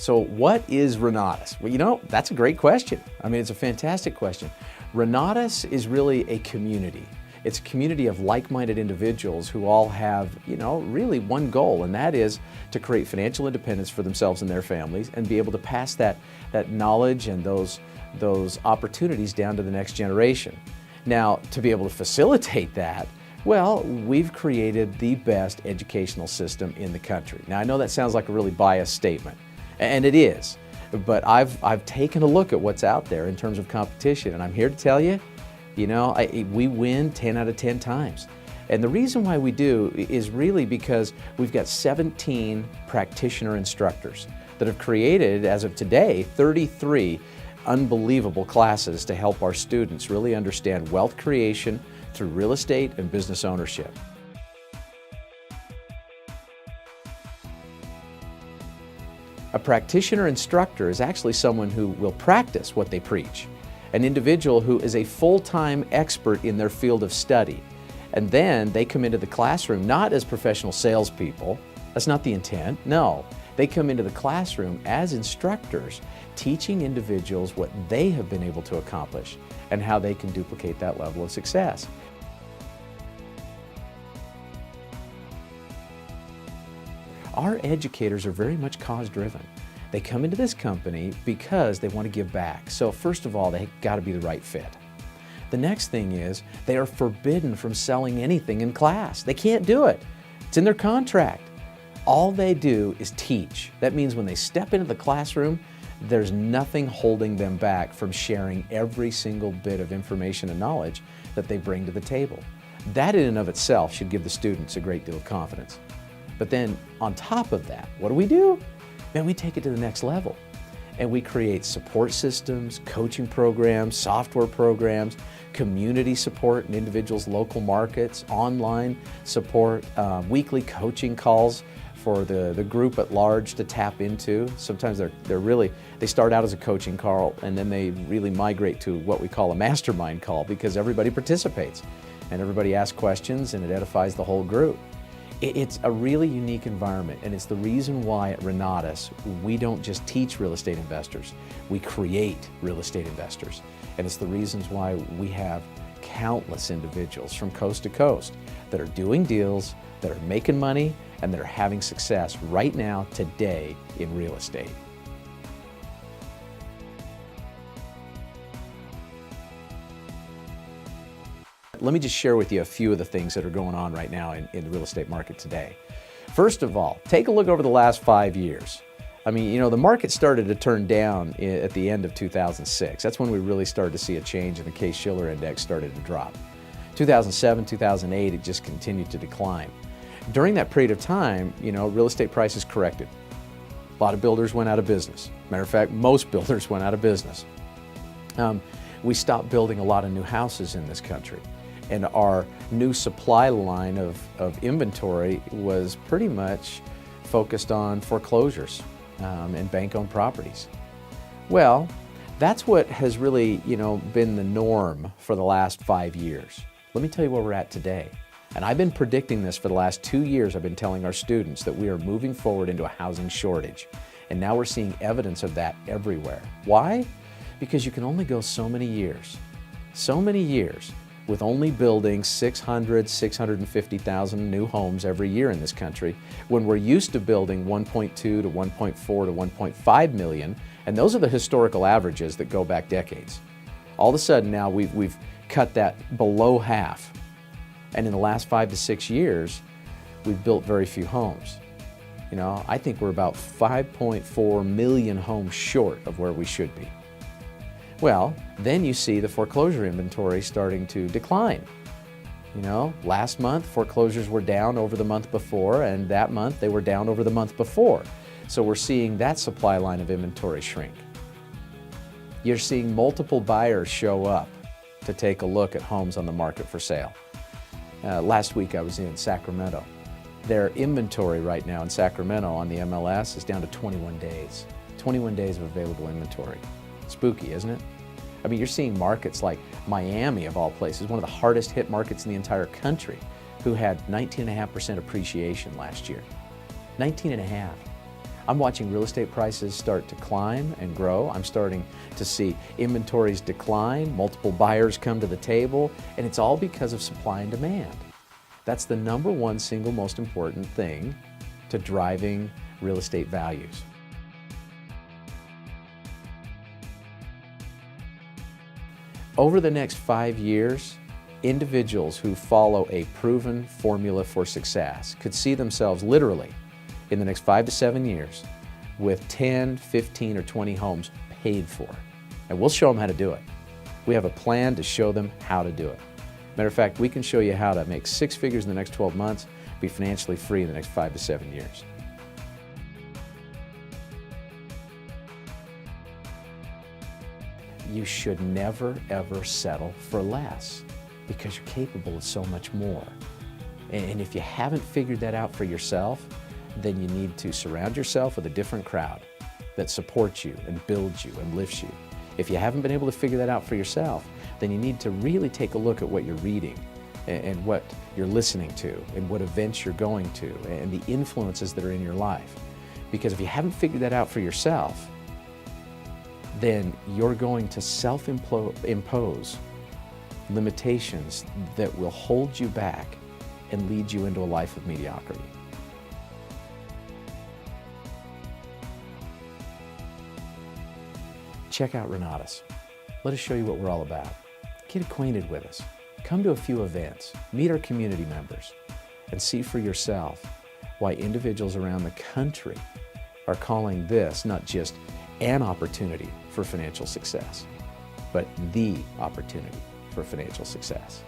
So what is Renatus? Well, you know, that's a great question. I mean, it's a fantastic question. Renatus is really a community. It's a community of like-minded individuals who all have, you know, really one goal, and that is to create financial independence for themselves and their families and be able to pass that knowledge and those opportunities down to the next generation. Now, to be able to facilitate that, well, we've created the best educational system in the country. Now, I know that sounds like a really biased statement, and it is, but I've taken a look at what's out there in terms of competition, and I'm here to tell you, you know, we win 10 out of 10 times. And the reason why we do is really because we've got 17 practitioner instructors that have created, as of today, 33 unbelievable classes to help our students really understand wealth creation through real estate and business ownership. A practitioner instructor is actually someone who will practice what they preach, an individual who is a full-time expert in their field of study. And then they come into the classroom not as professional salespeople, that's not the intent, no. They come into the classroom as instructors, teaching individuals what they have been able to accomplish and how they can duplicate that level of success. Our educators are very much cause-driven. They come into this company because they want to give back. So first of all, they got to be the right fit. The next thing is they are forbidden from selling anything in class. They can't do it. It's in their contract. All they do is teach. That means when they step into the classroom, there's nothing holding them back from sharing every single bit of information and knowledge that they bring to the table. That in and of itself should give the students a great deal of confidence. But then on top of that, what do? Man, we take it to the next level. And we create support systems, coaching programs, software programs, community support in individuals' local markets, online support, weekly coaching calls for the group at large to tap into. Sometimes they start out as a coaching call and then they really migrate to what we call a mastermind call because everybody participates and everybody asks questions and it edifies the whole group. It's a really unique environment, and it's the reason why at Renatus we don't just teach real estate investors, we create real estate investors. And it's the reasons why we have countless individuals from coast to coast that are doing deals, that are making money, and that are having success right now, today, in real estate. Let me just share with you a few of the things that are going on right now in the real estate market today. First of all, take a look over the last 5 years. I mean, you know, the market started to turn down at the end of 2006. That's when we really started to see a change and the Case-Shiller index started to drop. 2007, 2008, it just continued to decline. During that period of time, you know, real estate prices corrected. A lot of builders went out of business. Matter of fact, most builders went out of business. We stopped building a lot of new houses in this country. And our new supply line of inventory was pretty much focused on foreclosures and bank-owned properties. Well, that's what has really, you know, been the norm for the last 5 years. Let me tell you where we're at today. And I've been predicting this for the last 2 years. I've been telling our students that we are moving forward into a housing shortage. And now we're seeing evidence of that everywhere. Why? Because you can only go so many years with only building 600, 650,000 new homes every year in this country, when we're used to building 1.2 to 1.4 to 1.5 million, and those are the historical averages that go back decades. All of a sudden now we've cut that below half, and in the last 5 to 6 years, we've built very few homes. You know, I think we're about 5.4 million homes short of where we should be. Well, then you see the foreclosure inventory starting to decline. You know, last month foreclosures were down over the month before, and that month they were down over the month before. So we're seeing that supply line of inventory shrink. You're seeing multiple buyers show up to take a look at homes on the market for sale. Last week I was in Sacramento. Their inventory right now in Sacramento on the MLS is down to 21 days. 21 days of available inventory. Spooky, isn't it? I mean, you're seeing markets like Miami, of all places, one of the hardest hit markets in the entire country, who had 19.5% appreciation last year. 19.5. I'm watching real estate prices start to climb and grow. I'm starting to see inventories decline, multiple buyers come to the table, and it's all because of supply and demand. That's the number one single most important thing to driving real estate values. Over the next 5 years, individuals who follow a proven formula for success could see themselves literally in the next 5 to 7 years with 10, 15, or 20 homes paid for. And we'll show them how to do it. We have a plan to show them how to do it. Matter of fact, we can show you how to make 6 figures in the next 12 months, be financially free in the next 5 to 7 years. You should never, ever settle for less because you're capable of so much more. And if you haven't figured that out for yourself, then you need to surround yourself with a different crowd that supports you and builds you and lifts you. If you haven't been able to figure that out for yourself, then you need to really take a look at what you're reading and what you're listening to and what events you're going to and the influences that are in your life. Because if you haven't figured that out for yourself, then you're going to self-impose limitations that will hold you back and lead you into a life of mediocrity. Check out Renatus. Let us show you what we're all about. Get acquainted with us. Come to a few events, meet our community members, and see for yourself why individuals around the country are calling this not just an opportunity for financial success, but the opportunity for financial success.